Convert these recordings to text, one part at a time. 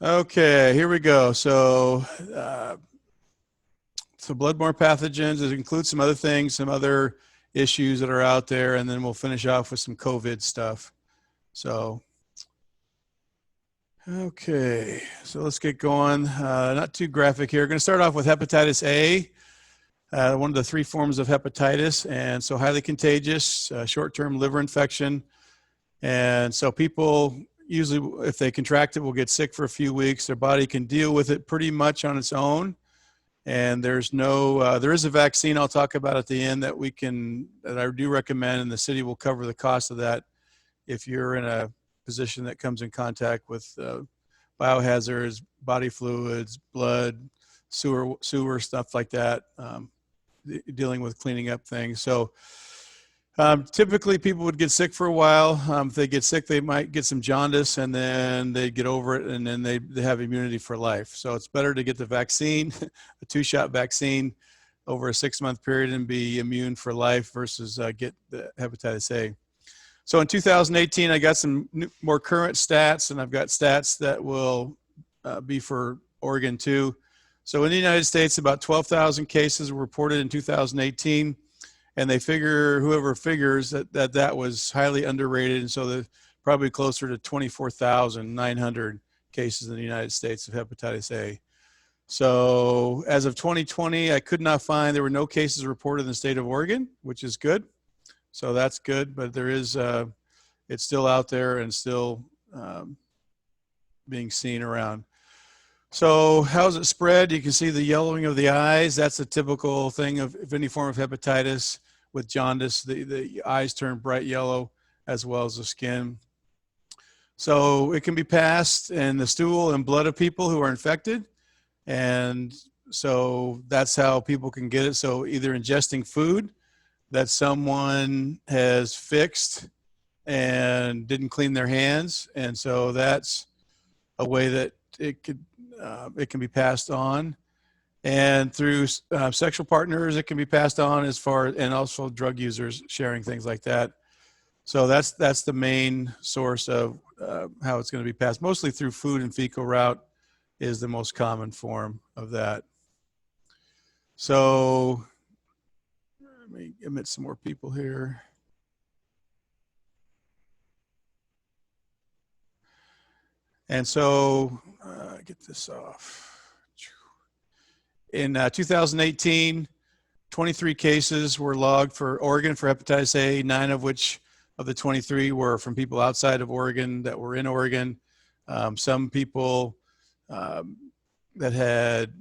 Okay, here we go. So bloodborne pathogens, it includes some other things, some other issues that are out there, and then we'll finish off with some COVID stuff. So, okay, so let's get going. Not too graphic here. We're going to start off with hepatitis A, one of the 3 forms of hepatitis, and so highly contagious, short-term liver infection. And so people usually, if they contract it, will get sick for a few weeks. Their body can deal with it pretty much on its own. And there's no, there is a vaccine I'll talk about at the end that I do recommend, and the city will cover the cost of that if you're in a position that comes in contact with biohazards, body fluids, blood, sewer, stuff like that, dealing with cleaning up things. So typically people would get sick for a while. If they get sick, they might get some jaundice, and then they get over it, and then they have immunity for life. So it's better to get the vaccine, a 2-shot vaccine over a 6-month period, and be immune for life versus get the hepatitis A. So in 2018, I got some more current stats, and I've got stats that will be for Oregon too. So in the United States, about 12,000 cases were reported in 2018. And they figure, whoever figures that was highly underrated. And so they're probably closer to 24,900 cases in the United States of hepatitis A. So as of 2020, I could not find, there were no cases reported in the state of Oregon, which is good. So that's good, but there is, it's still out there and still being seen around. So how's it spread? You can see the yellowing of the eyes. That's a typical thing of any form of hepatitis with jaundice. The eyes turn bright yellow as well as the skin. So it can be passed in the stool and blood of people who are infected. And so that's how people can get it. So either ingesting food that someone has fixed and didn't clean their hands. And so that's a way that it can be passed on, and through sexual partners, it can be passed on and also drug users sharing things like that. So that's the main source of how it's going to be passed. Mostly through food and fecal route is the most common form of that. So let me admit some more people here. And so get this off. In 2018, 23 cases were logged for Oregon for hepatitis A, 9 of which of the 23 were from people outside of Oregon that were in Oregon. Some people that had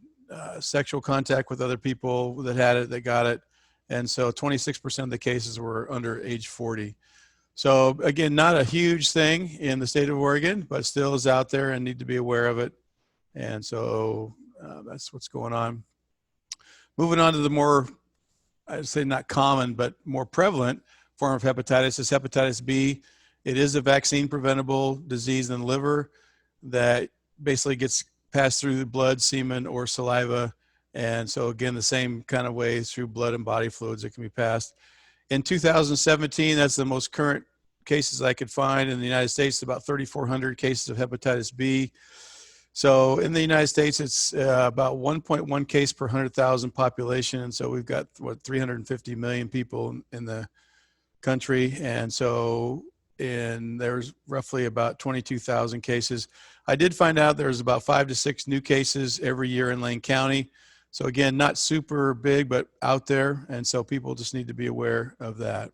sexual contact with other people that had it, that got it. And so 26% of the cases were under age 40. So again, not a huge thing in the state of Oregon, but still is out there and need to be aware of it. And so that's what's going on. Moving on to the more, I'd say not common, but more prevalent form of hepatitis is hepatitis B. It is a vaccine preventable disease in the liver that basically gets passed through the blood, semen, or saliva. And so again, the same kind of way through blood and body fluids it can be passed. In 2017, that's the most current cases I could find in the United States, about 3,400 cases of hepatitis B. So in the United States, it's about 1.1 case per 100,000 population. And so we've got, 350 million people in the country. And so there's roughly about 22,000 cases. I did find out there's about 5 to 6 new cases every year in Lane County. So again, not super big, but out there. And so people just need to be aware of that.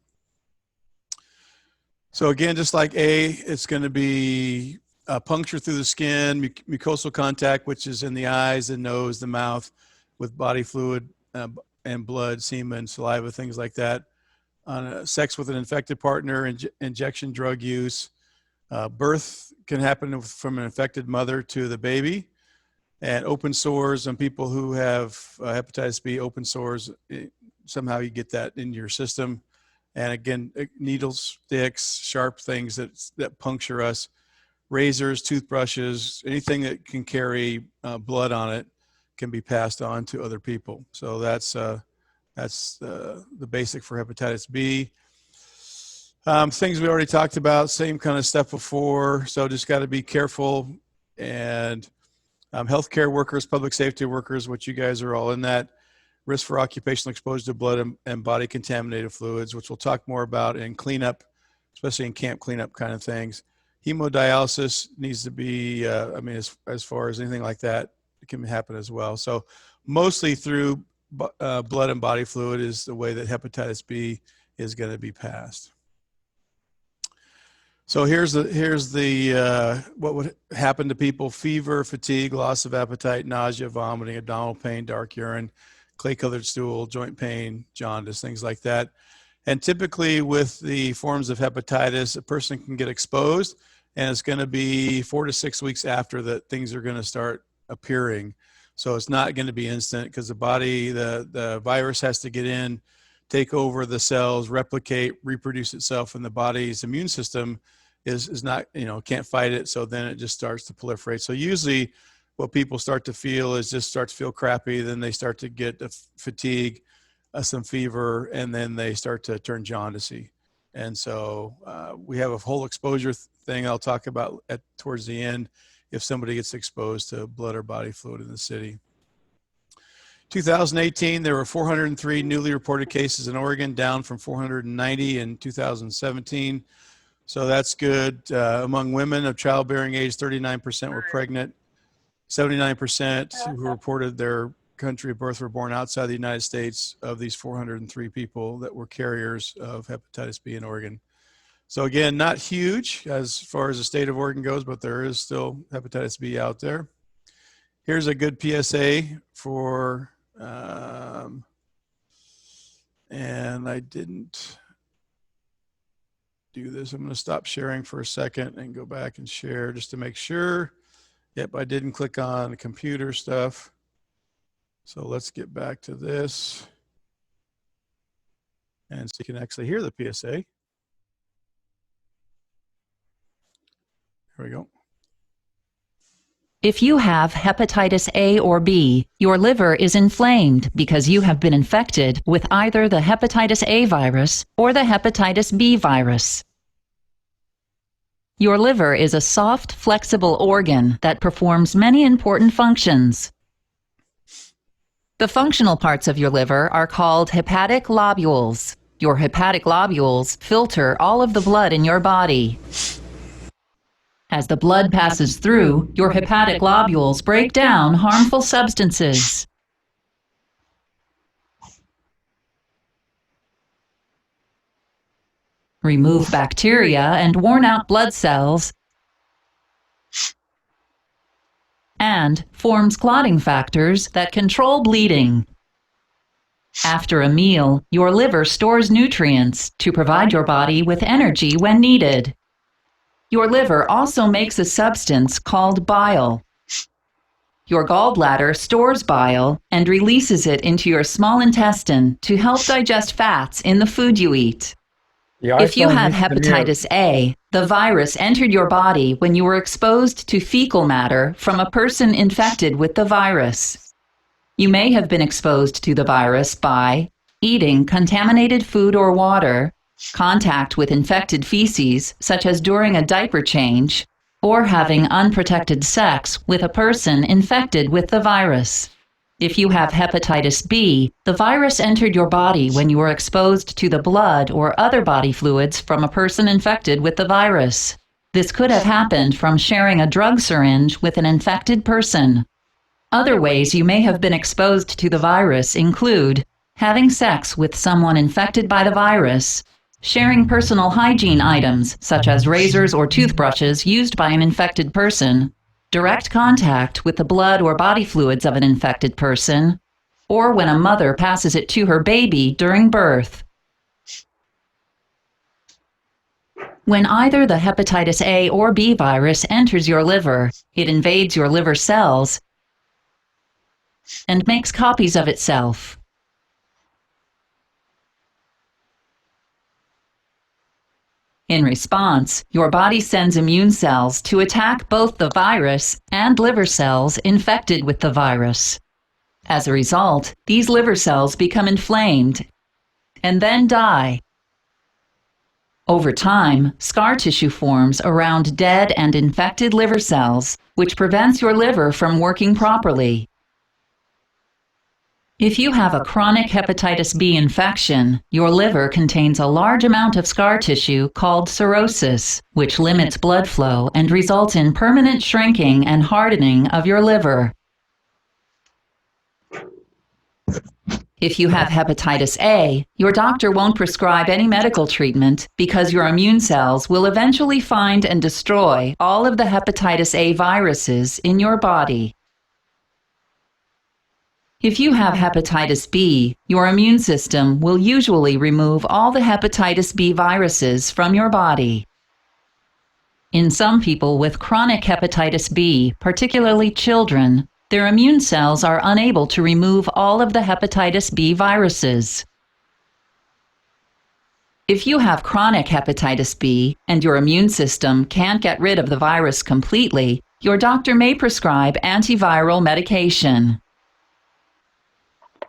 So again, just like A, it's going to be a puncture through the skin, mucosal contact, which is in the eyes, the nose, the mouth, with body fluid and blood, semen, saliva, things like that. Sex with an infected partner, injection drug use. Birth can happen from an infected mother to the baby. And open sores on people who have hepatitis B, open sores, somehow you get that in your system. And again, needles, sticks, sharp things that puncture us, razors, toothbrushes, anything that can carry blood on it can be passed on to other people. So that's the basic for hepatitis B. Things we already talked about, same kind of stuff before. So just got to be careful. And healthcare workers, public safety workers, which you guys are all in that, risk for occupational exposure to blood and body contaminated fluids, which we'll talk more about in cleanup, especially in camp cleanup kind of things. Hemodialysis needs to be, I mean, as far as anything like that, it can happen as well. So mostly through blood and body fluid is the way that hepatitis B is going to be passed. So here's the what would happen to people: fever, fatigue, loss of appetite, nausea, vomiting, abdominal pain, dark urine, clay-colored stool, joint pain, jaundice, things like that. And typically with the forms of hepatitis, a person can get exposed, and it's going to be 4 to 6 weeks after that things are going to start appearing. So it's not going to be instant, because the body, the virus has to get in, take over the cells, replicate, reproduce itself, and the body's immune system is not, can't fight it. So then it just starts to proliferate. So usually what people start to feel is just start to feel crappy. Then they start to get fatigue, some fever, and then they start to turn jaundicey. And so we have a whole exposure thing I'll talk about towards the end if somebody gets exposed to blood or body fluid in the city. 2018, there were 403 newly reported cases in Oregon, down from 490 in 2017. So that's good. Among women of childbearing age, 39% were pregnant. 79% who reported their country of birth were born outside the United States of these 403 people that were carriers of hepatitis B in Oregon. So again, not huge as far as the state of Oregon goes, but there is still hepatitis B out there. Here's a good PSA for, and I didn't do this. I'm going to stop sharing for a second and go back and share just to make sure. Yep, I didn't click on the computer stuff. So let's get back to this. And so you can actually hear the PSA. Here we go. If you have hepatitis A or B, your liver is inflamed because you have been infected with either the hepatitis A virus or the hepatitis B virus. Your liver is a soft, flexible organ that performs many important functions. The functional parts of your liver are called hepatic lobules. Your hepatic lobules filter all of the blood in your body. As the blood passes through, your hepatic lobules break down harmful substances. Remove bacteria and worn-out blood cells, and forms clotting factors that control bleeding. After a meal, your liver stores nutrients to provide your body with energy when needed. Your liver also makes a substance called bile. Your gallbladder stores bile and releases it into your small intestine to help digest fats in the food you eat. If you have hepatitis A, the virus entered your body when you were exposed to fecal matter from a person infected with the virus. You may have been exposed to the virus by eating contaminated food or water, contact with infected feces, such as during a diaper change, or having unprotected sex with a person infected with the virus. If you have hepatitis B, the virus entered your body when you were exposed to the blood or other body fluids from a person infected with the virus. This could have happened from sharing a drug syringe with an infected person. Other ways you may have been exposed to the virus include having sex with someone infected by the virus, sharing personal hygiene items such as razors or toothbrushes used by an infected person, direct contact with the blood or body fluids of an infected person, or when a mother passes it to her baby during birth. When either the hepatitis A or B virus enters your liver, it invades your liver cells and makes copies of itself. In response, your body sends immune cells to attack both the virus and liver cells infected with the virus. As a result, these liver cells become inflamed and then die. Over time, scar tissue forms around dead and infected liver cells, which prevents your liver from working properly. If you have a chronic hepatitis B infection, your liver contains a large amount of scar tissue called cirrhosis, which limits blood flow and results in permanent shrinking and hardening of your liver. If you have hepatitis A, your doctor won't prescribe any medical treatment because your immune cells will eventually find and destroy all of the hepatitis A viruses in your body. If you have hepatitis B, your immune system will usually remove all the hepatitis B viruses from your body. In some people with chronic hepatitis B, particularly children, their immune cells are unable to remove all of the hepatitis B viruses. If you have chronic hepatitis B and your immune system can't get rid of the virus completely, your doctor may prescribe antiviral medication.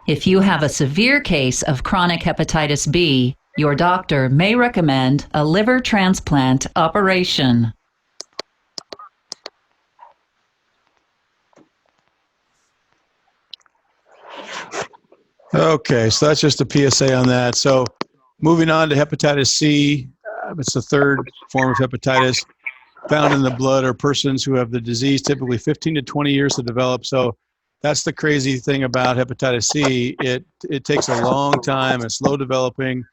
If you have a severe case of chronic hepatitis B, your doctor may recommend a liver transplant operation. Okay, so that's just a PSA on that. So moving on to hepatitis C, it's the third form of hepatitis found in the blood or persons who have the disease, typically 15 to 20 years to develop. So that's the crazy thing about hepatitis C. It takes a long time, it's slow developing,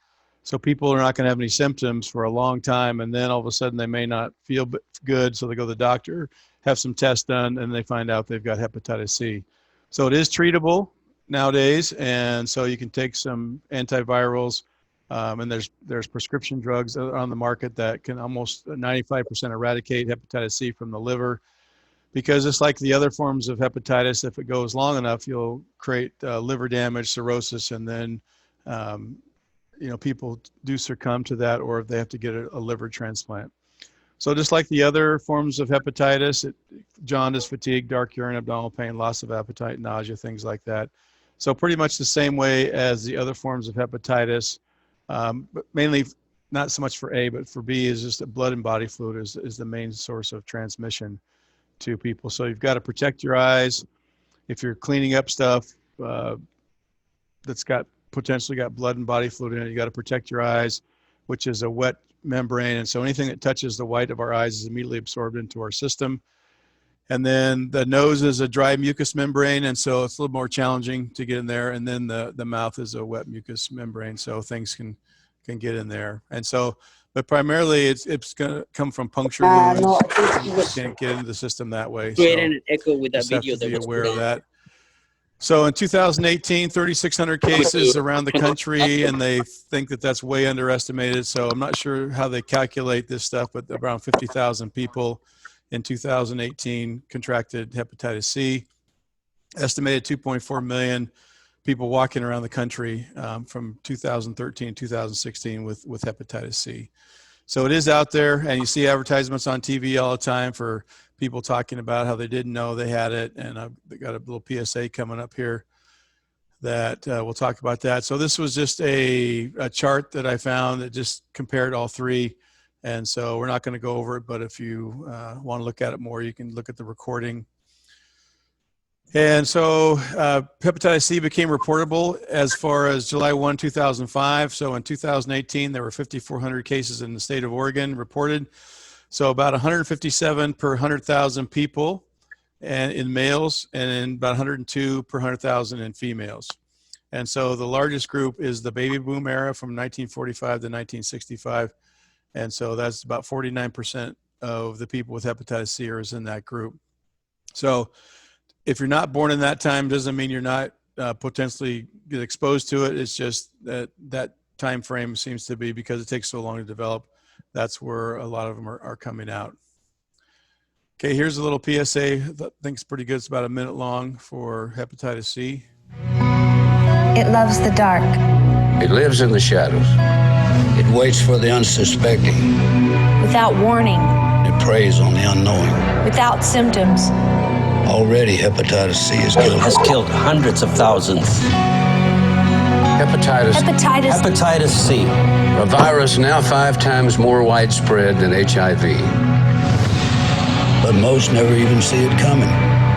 so people are not going to have any symptoms for a long time, and then all of a sudden they may not feel good, so they go to the doctor, have some tests done, and they find out they've got hepatitis C. So it is treatable nowadays, and so you can take some antivirals, and there's prescription drugs on the market that can almost 95% eradicate hepatitis C from the liver. Because it's like the other forms of hepatitis, if it goes long enough, you'll create liver damage, cirrhosis, and then people do succumb to that, or if they have to get a liver transplant. So just like the other forms of hepatitis, jaundice, fatigue, dark urine, abdominal pain, loss of appetite, nausea, things like that. So pretty much the same way as the other forms of hepatitis, but mainly not so much for A, but for B is just that blood and body fluid is the main source of transmission to people. So you've got to protect your eyes. If you're cleaning up stuff that's potentially got blood and body fluid in it, you got to protect your eyes, which is a wet membrane. And so anything that touches the white of our eyes is immediately absorbed into our system. And then the nose is a dry mucous membrane, and so it's a little more challenging to get in there. And then the mouth is a wet mucous membrane, so things can get in there. And so, but primarily it's going to come from puncture wounds. No, I think he You was can't get into the system that way. creating an echo with a just have video to be that was aware put of on. that. So in 2018, 3,600 cases around the country, and they think that that's way underestimated. So I'm not sure how they calculate this stuff, but around 50,000 people in 2018 contracted hepatitis C. Estimated 2.4 million people walking around the country from 2013 to 2016 with hepatitis C. So it is out there, and you see advertisements on TV all the time for people talking about how they didn't know they had it. And I've got a little PSA coming up here that we'll talk about that. So this was just a chart that I found that just compared all three. And so we're not going to go over it, but if you want to look at it more, you can look at the recording. And so hepatitis C became reportable as far as July 1, 2005. So in 2018, there were 5,400 cases in the state of Oregon reported. So about 157 per 100,000 people and in males, and about 102 per 100,000 in females. And so the largest group is the baby boom era from 1945 to 1965. And so that's about 49% of the people with hepatitis C is in that group. So if you're not born in that time, doesn't mean you're not potentially get exposed to it. It's just that time frame seems to be, because it takes so long to develop, that's where a lot of them are coming out. Okay, here's a little PSA that I think is pretty good. It's about a minute long for hepatitis C. It loves the dark. It lives in the shadows. It waits for the unsuspecting. Without warning. It preys on the unknowing. Without symptoms. Already, hepatitis C has killed Has killed hundreds of thousands. Hepatitis. Hepatitis C. A virus now 5 times more widespread than HIV. But most never even see it coming.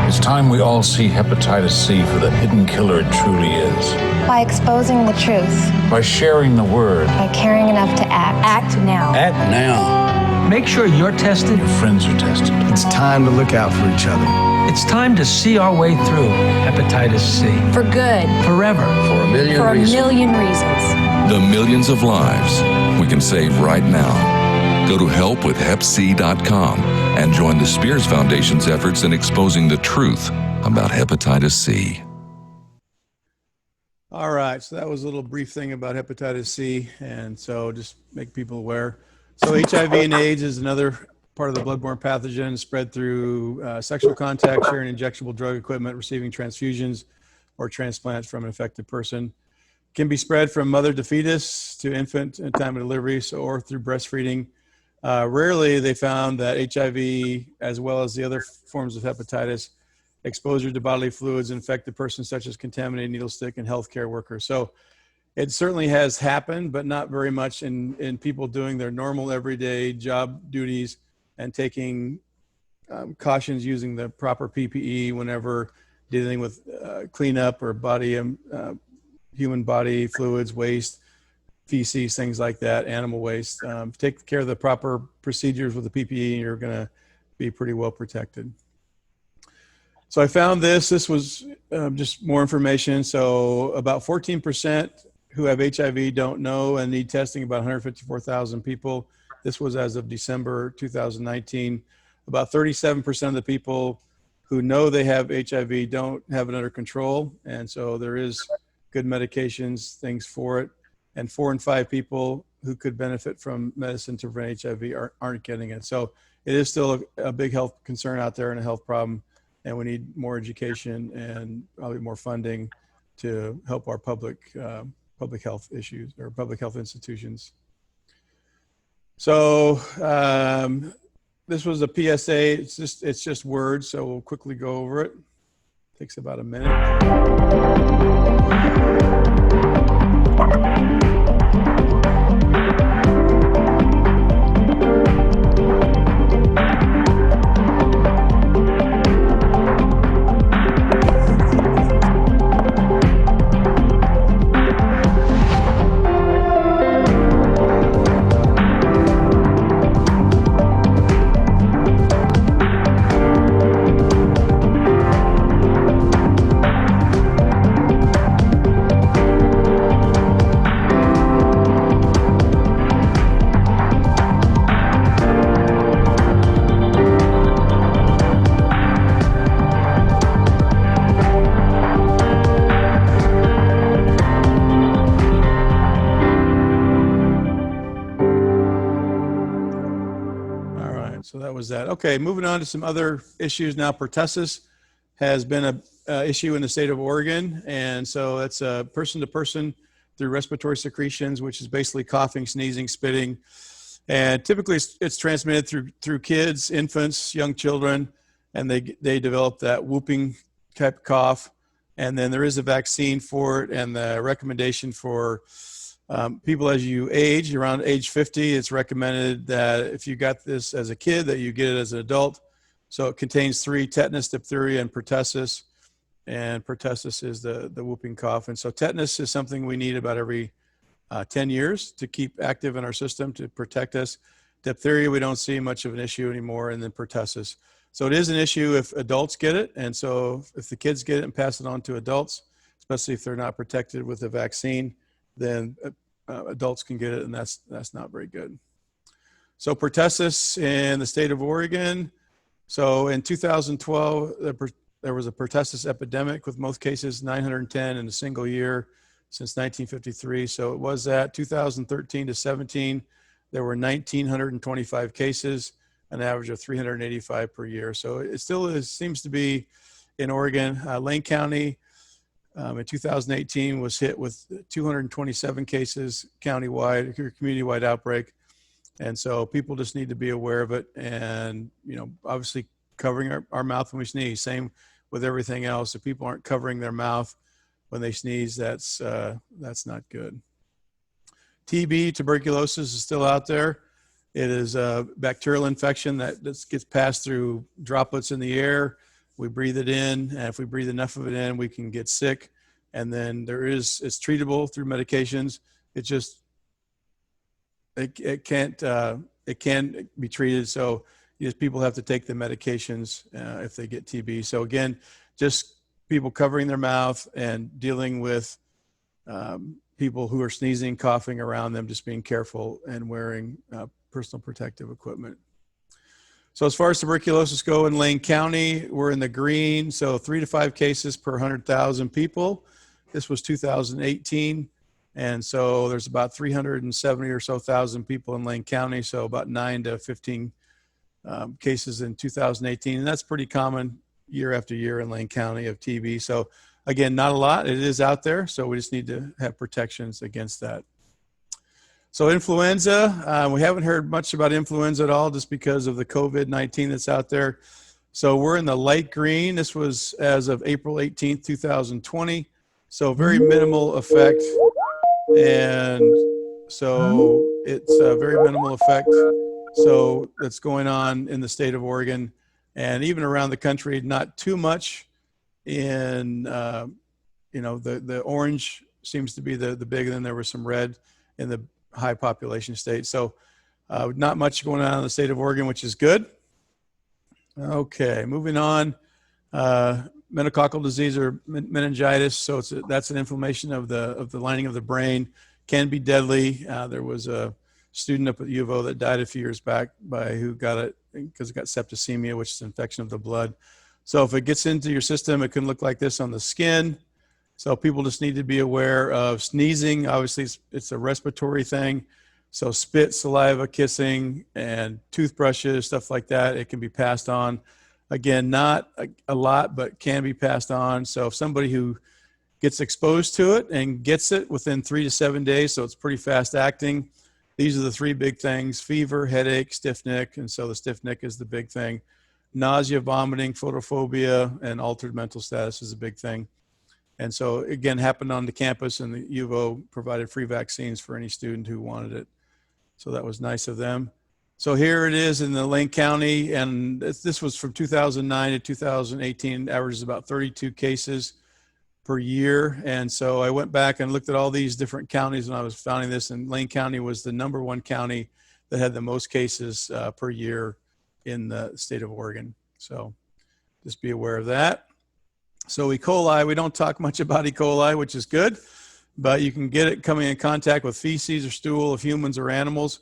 It's time we all see hepatitis C for the hidden killer it truly is. By exposing the truth. By sharing the word. By caring enough to act. Act now. Act now. Make sure you're tested. Your friends are tested. It's time to look out for each other. It's time to see our way through hepatitis C. For good. Forever. For a million For a reasons. million reasons. The millions of lives we can save right now. Go to helpwithhepc.com and join the Spears Foundation's efforts in exposing the truth about hepatitis C. All right, so that was a little brief thing about hepatitis C, and so just make people aware. So HIV and AIDS is another part of the bloodborne pathogen spread through sexual contact, sharing injectable drug equipment, receiving transfusions or transplants from an infected person. Can be spread from mother to fetus to infant at time of delivery, or through breastfeeding. Rarely they found that HIV, as well as the other forms of hepatitis, exposure to bodily fluids infected persons such as contaminated needle stick and healthcare workers. So it certainly has happened, but not very much in people doing their normal everyday job duties and taking cautions using the proper PPE whenever dealing with cleanup or body, human body fluids, waste, feces, things like that, animal waste. Take care of the proper procedures with the PPE and you're gonna be pretty well protected. So I found this was just more information. So about 14% who have HIV don't know and need testing, about 154,000 people. This was as of December 2019. About 37% of the people who know they have HIV don't have it under control. And so there is good medications, things for it. And 4 in 5 people who could benefit from medicine to prevent HIV aren't getting it. So it is still a big health concern out there and a health problem. And we need more education and probably more funding to help our public health issues or public health institutions. So this was a PSA. It's just words, so we'll quickly go over it. Takes about a minute. So that was that. Okay, moving on to some other issues now. Pertussis has been a issue in the state of Oregon. And so that's person to person through respiratory secretions, which is basically coughing, sneezing, spitting. And typically it's transmitted through kids, infants, young children, and they develop that whooping type cough. And then there is a vaccine for it, and the recommendation for people as you age, around age 50, it's recommended that if you got this as a kid, that you get it as an adult. So it contains 3: tetanus, diphtheria, and pertussis. And pertussis is the whooping cough. And so tetanus is something we need about every 10 years to keep active in our system to protect us. Diphtheria, we don't see much of an issue anymore, and then pertussis. So it is an issue if adults get it. And so if the kids get it and pass it on to adults, especially if they're not protected with the vaccine, then adults can get it, and that's not very good. So pertussis in the state of Oregon. So in 2012, there was a pertussis epidemic with most cases 910 in a single year since 1953. So it was at 2013 to 17, there were 1,925 cases, an average of 385 per year. So it still seems to be in Oregon. Lane County in 2018 was hit with 227 cases countywide, community-wide outbreak. And so people just need to be aware of it, and, you know, obviously covering our mouth when we sneeze. Same with everything else. If people aren't covering their mouth, when they sneeze, that's not good. TB, tuberculosis, is still out there. It is a bacterial infection that gets passed through droplets in the air. We breathe it in, and if we breathe enough of it in, we can get sick. And then it's treatable through medications. It can be treated. So people have to take the medications if they get TB. So again, just people covering their mouth and dealing with people who are sneezing, coughing around them, just being careful and wearing personal protective equipment. So as far as tuberculosis go in Lane County, we're in the green. So 3 to 5 cases per 100,000 people. This was 2018. And so there's about 370 or so thousand people in Lane County. So about 9 to 15 cases in 2018. And that's pretty common year after year in Lane County of TB. So again, not a lot. It is out there. So we just need to have protections against that. So influenza, we haven't heard much about influenza at all just because of the COVID-19 that's out there. So we're in the light green. This was as of April 18th, 2020. So very minimal effect. And so it's a very minimal effect. So that's going on in the state of Oregon and even around the country, not too much in, the orange seems to be the big, and then there was some red in the high population states. So not much going on in the state of Oregon, which is good. Okay, moving on. Meningococcal disease or meningitis. So that's an inflammation of the lining of the brain, can be deadly. There was a student up at U of O that died a few years back who got it because it got septicemia, which is infection of the blood. So if it gets into your system, it can look like this on the skin. So people just need to be aware of sneezing. Obviously, it's a respiratory thing. So spit, saliva, kissing, and toothbrushes, stuff like that, it can be passed on. Again, not a lot, but can be passed on. So if somebody who gets exposed to it and gets it within 3 to 7 days, so it's pretty fast acting, these are the 3 big things: fever, headache, stiff neck. And so the stiff neck is the big thing. Nausea, vomiting, photophobia, and altered mental status is a big thing. And so, again, happened on the campus, and the U of O provided free vaccines for any student who wanted it. So that was nice of them. So here it is in the Lane County, and this was from 2009 to 2018, averages about 32 cases per year. And so I went back and looked at all these different counties when I was founding this, and Lane County was the #1 county that had the most cases per year in the state of Oregon. So just be aware of that. So E. coli, we don't talk much about E. coli, which is good, but you can get it coming in contact with feces or stool of humans or animals.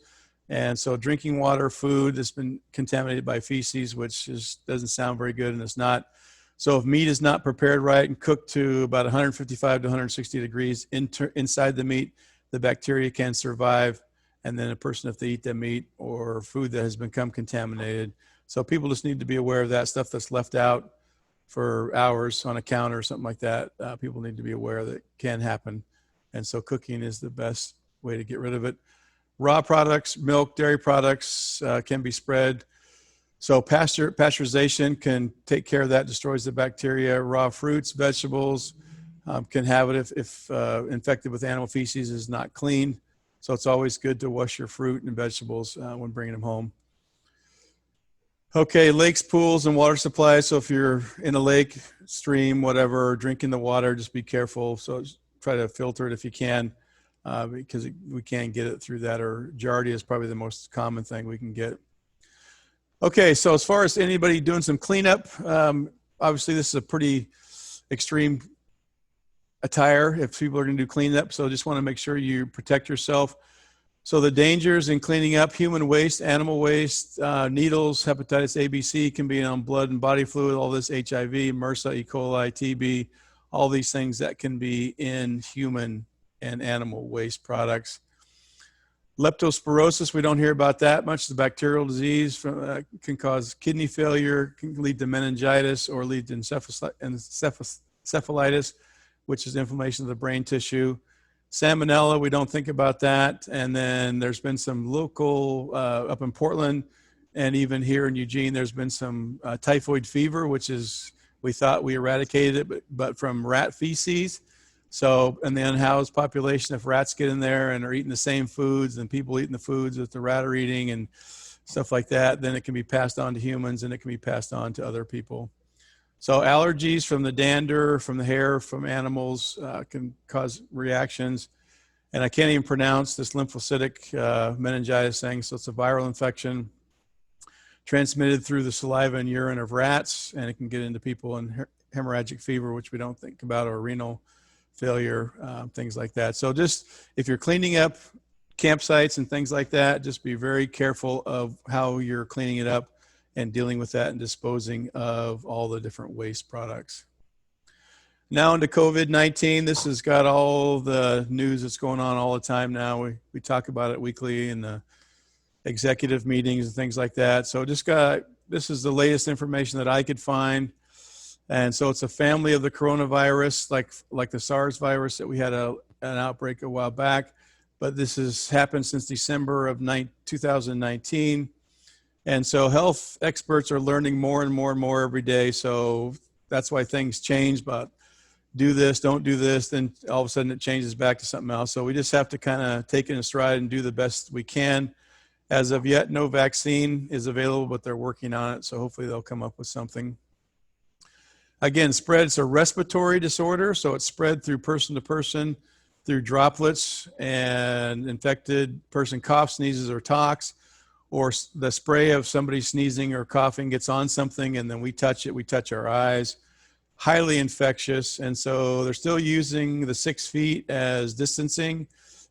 And so drinking water, food that's been contaminated by feces, which doesn't sound very good, and it's not. So if meat is not prepared right and cooked to about 155 to 160 degrees inside the meat, the bacteria can survive. And then a person, if they eat that meat or food that has become contaminated. So people just need to be aware of that stuff that's left out for hours on a counter or something like that. People need to be aware that it can happen. And so cooking is the best way to get rid of it. Raw products, milk, dairy products can be spread. So pasteurization can take care of that, destroys the bacteria. Raw fruits, vegetables can have it if infected with animal feces is not clean. So it's always good to wash your fruit and vegetables when bringing them home. Okay, lakes, pools, and water supplies. So if you're in a lake, stream, whatever, drinking the water, just be careful. So try to filter it if you can, because we can get it through that, or Giardia is probably the most common thing we can get. Okay, so as far as anybody doing some cleanup, obviously this is a pretty extreme attire if people are going to do cleanup. So just want to make sure you protect yourself. So the dangers in cleaning up: human waste, animal waste, needles, hepatitis A, B, C can be on blood and body fluid, all this HIV, MRSA, E. coli, TB, all these things that can be in human and animal waste products. Leptospirosis, we don't hear about that much. The bacterial disease can cause kidney failure, can lead to meningitis, or lead to encephalitis, which is inflammation of the brain tissue. Salmonella, we don't think about that. And then there's been some local, up in Portland and even here in Eugene, there's been some typhoid fever, which is, we thought we eradicated it, but from rat feces. So, and the unhoused population, if rats get in there and are eating the same foods and people eating the foods that the rat are eating and stuff like that, then it can be passed on to humans and it can be passed on to other people. So allergies from the dander, from the hair, from animals can cause reactions. And I can't even pronounce this lymphocytic meningitis thing. So it's a viral infection transmitted through the saliva and urine of rats, and it can get into people in hemorrhagic fever, which we don't think about, or renal failure, things like that. So just if you're cleaning up campsites and things like that, just be very careful of how you're cleaning it up and dealing with that and disposing of all the different waste products. Now into COVID-19, this has got all the news that's going on all the time now. We talk about it weekly in the executive meetings and things like that. So this is the latest information that I could find. And so it's a family of the coronavirus, like the SARS virus that we had an outbreak a while back. But this has happened since December of 2019. And so health experts are learning more and more and more every day. So that's why things change, but do this, don't do this, then all of a sudden it changes back to something else. So we just have to kind of take it in stride and do the best we can. As of yet, no vaccine is available, but they're working on it. So hopefully they'll come up with something. Again, spread's a respiratory disorder. So it's spread through person to person, through droplets, and infected person coughs, sneezes, or talks, or the spray of somebody sneezing or coughing gets on something and then we touch it, we touch our eyes. Highly infectious. And so they're still using the 6 feet as distancing.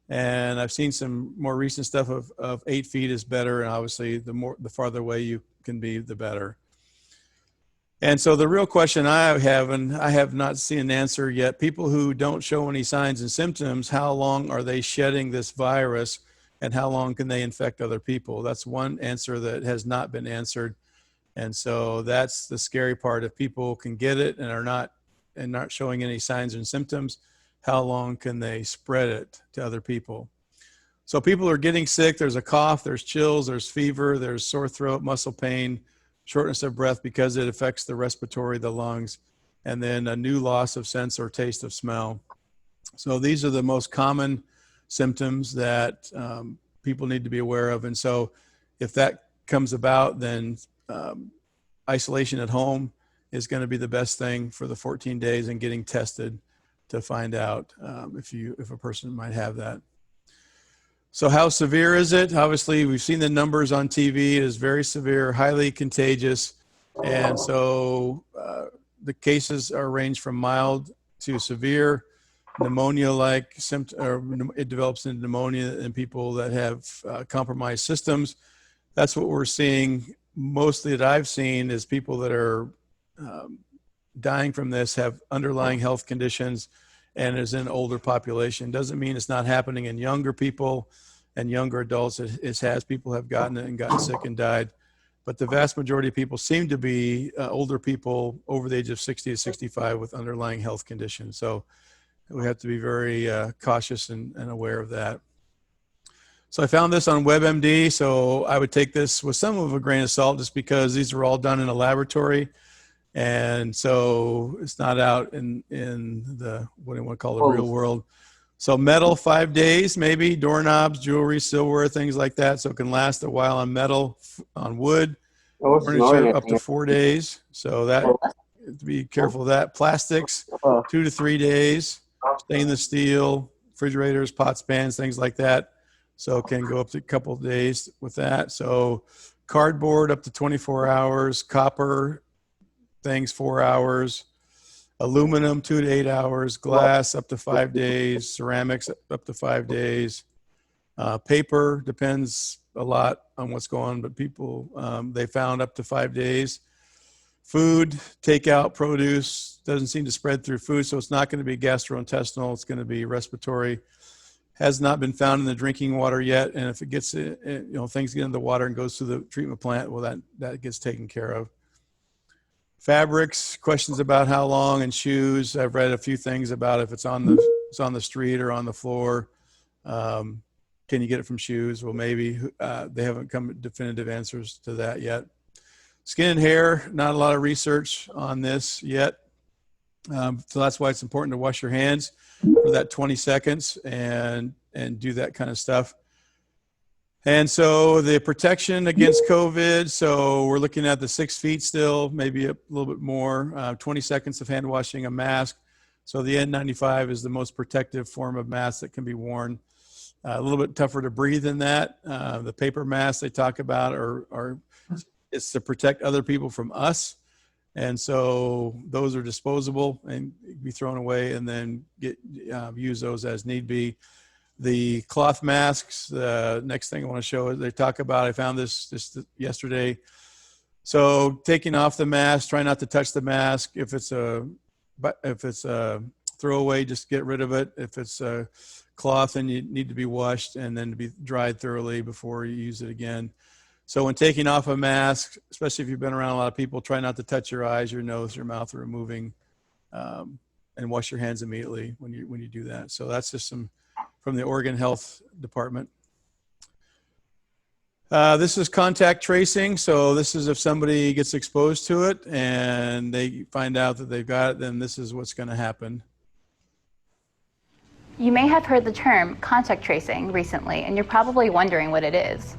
And I've seen some more recent stuff of 8 feet is better. And obviously the farther away you can be, the better. And so the real question I have, and I have not seen an answer yet, people who don't show any signs and symptoms, how long are they shedding this virus and how long can they infect other people? That's one answer that has not been answered. And so that's the scary part. If people can get it and are not showing any signs and symptoms, how long can they spread it to other people? So people are getting sick. There's a cough, there's chills, there's fever, there's sore throat, muscle pain, shortness of breath because it affects the respiratory, the lungs, and then a new loss of sense or taste of smell. So these are the most common symptoms that people need to be aware of. And so if that comes about, then isolation at home is going to be the best thing for the 14 days and getting tested to find out if a person might have that. So how severe is it? Obviously, we've seen the numbers on TV. It is very severe, highly contagious. And so the cases are ranged from mild to severe, pneumonia-like symptoms, or it develops into pneumonia in people that have compromised systems. That's what we're seeing. Mostly that I've seen is people that are dying from this have underlying health conditions and is in older population. Doesn't mean it's not happening in younger people and younger adults. It has. People have gotten it and gotten sick and died. But the vast majority of people seem to be older people over the age of 60 to 65 with underlying health conditions. So we have to be very cautious and aware of that. So I found this on WebMD. So I would take this with some of a grain of salt just because these are all done in a laboratory. And so it's not out in the, what do you want to call the real world. So metal, 5 days, maybe doorknobs, jewelry, silverware, things like that. So it can last a while on metal, on wood, furniture up to 4 days. So that, be careful of that. Plastics, 2 to 3 days, stainless steel, refrigerators, pots, pans, things like that. So it can go up to a couple of days with that. So cardboard up to 24 hours, copper things 4 hours, aluminum 2 to 8 hours, glass up to 5 days, ceramics up to 5 days, paper depends a lot on what's going on, but people, they found up to 5 days. Food, takeout, produce, doesn't seem to spread through food, so it's not going to be gastrointestinal, it's going to be respiratory. Has not been found in the drinking water yet, and if it gets, things get in the water and goes through the treatment plant, well, that gets taken care of. Fabrics, questions about how long, and shoes. I've read a few things about if it's on the street or on the floor. Can you get it from shoes? Well, maybe. They haven't come with definitive answers to that yet. Skin and hair, not a lot of research on this yet. So that's why it's important to wash your hands for that 20 seconds and do that kind of stuff. And so the protection against COVID, so we're looking at the 6 feet still, maybe a little bit more, 20 seconds of hand washing, a mask. So the N95 is the most protective form of mask that can be worn. A little bit tougher to breathe than that. The paper masks they talk about it's to protect other people from us. And so those are disposable and be thrown away, and then use those as need be. The cloth masks, the next thing I want to show is they talk about, I found this just yesterday. So taking off the mask, try not to touch the mask. If it's a throwaway, just get rid of it. If it's a cloth, then you need to be washed and then to be dried thoroughly before you use it again. So when taking off a mask, especially if you've been around a lot of people, try not to touch your eyes, your nose, your mouth are moving, and wash your hands immediately when you do that. So that's just some from the Oregon Health Department. This is contact tracing. So this is if somebody gets exposed to it and they find out that they've got it, then this is what's going to happen. You may have heard the term contact tracing recently, and you're probably wondering what it is.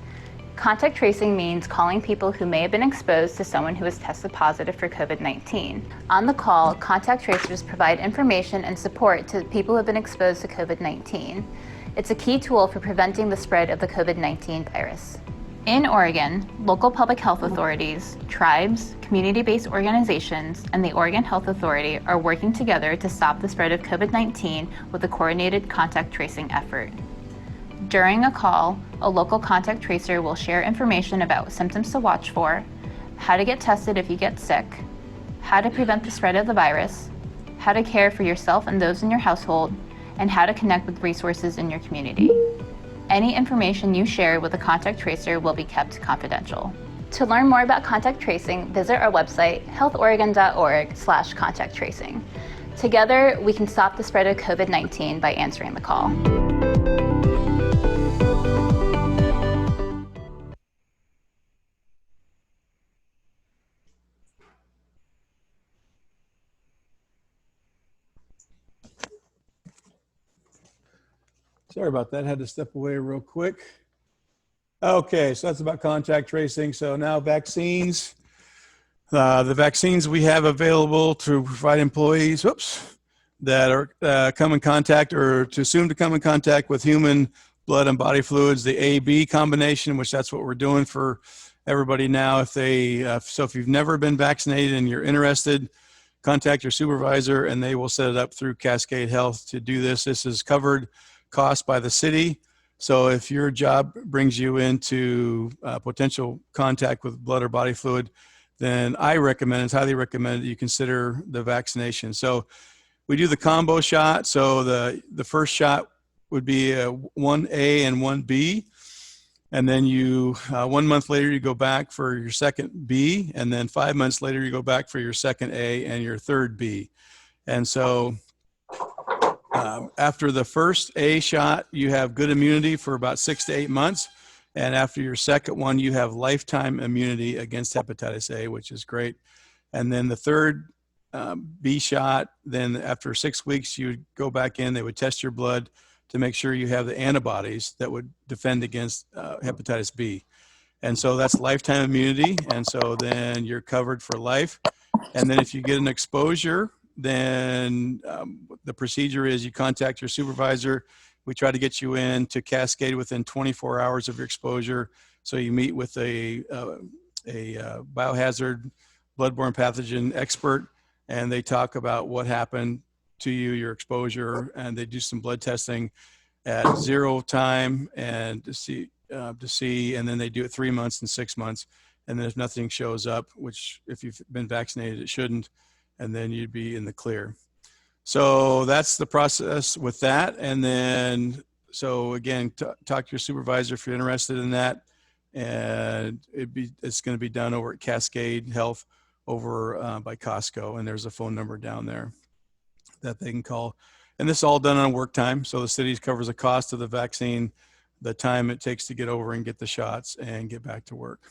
Contact tracing means calling people who may have been exposed to someone who has tested positive for COVID-19. On the call, contact tracers provide information and support to people who have been exposed to COVID-19. It's a key tool for preventing the spread of the COVID-19 virus. In Oregon, local public health authorities, tribes, community-based organizations, and the Oregon Health Authority are working together to stop the spread of COVID-19 with a coordinated contact tracing effort. During a call, a local contact tracer will share information about symptoms to watch for, how to get tested if you get sick, how to prevent the spread of the virus, how to care for yourself and those in your household, and how to connect with resources in your community. Any information you share with a contact tracer will be kept confidential. To learn more about contact tracing, visit our website, healthoregon.org/contact tracing. Together, we can stop the spread of COVID-19 by answering the call. Sorry about that. Had to step away real quick. Okay, so that's about contact tracing. So now vaccines. The vaccines we have available to provide employees, that are come in contact or to assume to come in contact with human blood and body fluids, the A-B combination, which that's what we're doing for everybody now. If you've never been vaccinated and you're interested, contact your supervisor and they will set it up through Cascade Health to do this. This is covered cost by the city. So if your job brings you into potential contact with blood or body fluid, then it's highly recommended that you consider the vaccination. So we do the combo shot. So the first shot would be 1A and 1B. And then 1 month later, you go back for your second B. And then 5 months later, you go back for your second A and your third B. And so after the first A shot, you have good immunity for about 6 to 8 months. And after your second one, you have lifetime immunity against hepatitis A, which is great. And then the third B shot, then after 6 weeks, you would go back in, they would test your blood to make sure you have the antibodies that would defend against hepatitis B. And so that's lifetime immunity. And so then you're covered for life. And then if you get an exposure, then the procedure is you contact your supervisor. We try to get you in to Cascade within 24 hours of your exposure. So you meet with a biohazard bloodborne pathogen expert, and they talk about what happened to you, your exposure, and they do some blood testing at 0 time and to see, and then they do it 3 months and 6 months. And then if nothing shows up, which if you've been vaccinated, it shouldn't, and then you'd be in the clear. So that's the process with that. And then, so again, talk to your supervisor if you're interested in that. And it's going to be done over at Cascade Health over by Costco. And there's a phone number down there that they can call. And this is all done on work time. So the city covers the cost of the vaccine, the time it takes to get over and get the shots and get back to work.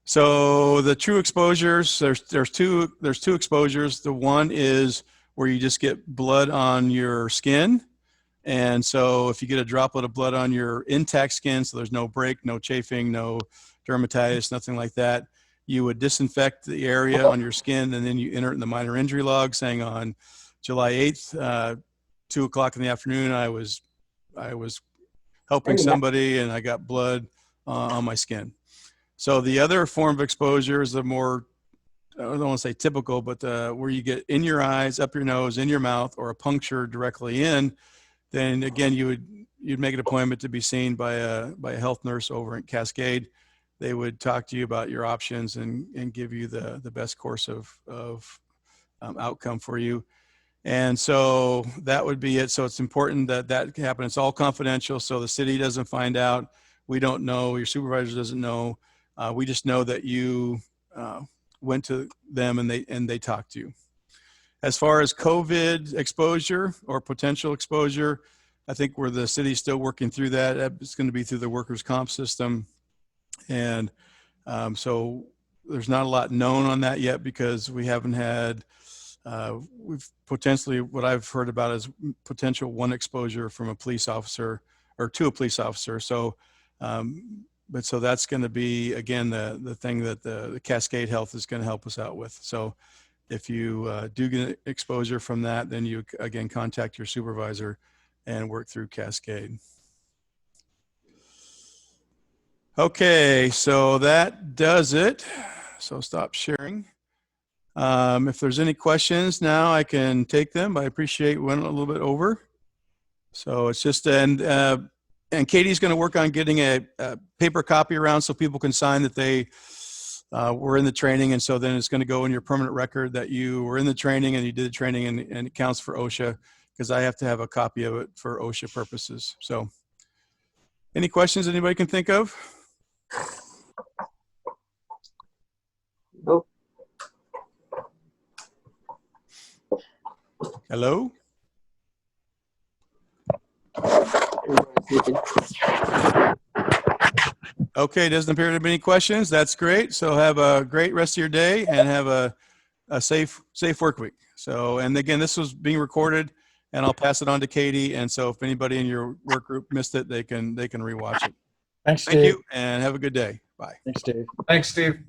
So the true exposures, there's two exposures. The one is where you just get blood on your skin. And so if you get a droplet of blood on your intact skin, so there's no break, no chafing, no dermatitis, nothing like that, you would disinfect the area on your skin, and then you enter it in the minor injury log saying on July 8th, 2 o'clock in the afternoon, I was helping somebody and I got blood on my skin. So the other form of exposure is the more, I don't want to say typical, but where you get in your eyes, up your nose, in your mouth, or a puncture directly in. Then again, you'd make an appointment to be seen by a health nurse over at Cascade. They would talk to you about your options and give you the best course of outcome for you. And so that would be it. So it's important that that happen. It's all confidential, so the city doesn't find out. We don't know. Your supervisor doesn't know. We just know that you went to them and they talked to you. As far as COVID exposure or potential exposure, I think where the city's still working through that, it's going to be through the workers' comp system. And so there's not a lot known on that yet because we haven't had, we've potentially, what I've heard about is potential one exposure from a police officer or to a police officer. So, but so that's going to be, again, the thing that the Cascade Health is going to help us out with. So if you do get exposure from that, then you, again, contact your supervisor and work through Cascade. Okay, so that does it. So stop sharing. If there's any questions now, I can take them. I appreciate we went a little bit over. So it's just, and Katie's going to work on getting a paper copy around so people can sign that they were in the training. And so then it's going to go in your permanent record that you were in the training and you did the training, and it counts for OSHA because I have to have a copy of it for OSHA purposes. So any questions anybody can think of? Nope. Hello? Okay, doesn't appear to be any questions. That's great. So have a great rest of your day and have a safe work week. So, and again, this was being recorded and I'll pass it on to Katie. And so if anybody in your work group missed it, they can rewatch it. Thanks, Steve. Thank you and have a good day. Bye. Thanks, Steve. Thanks, Steve.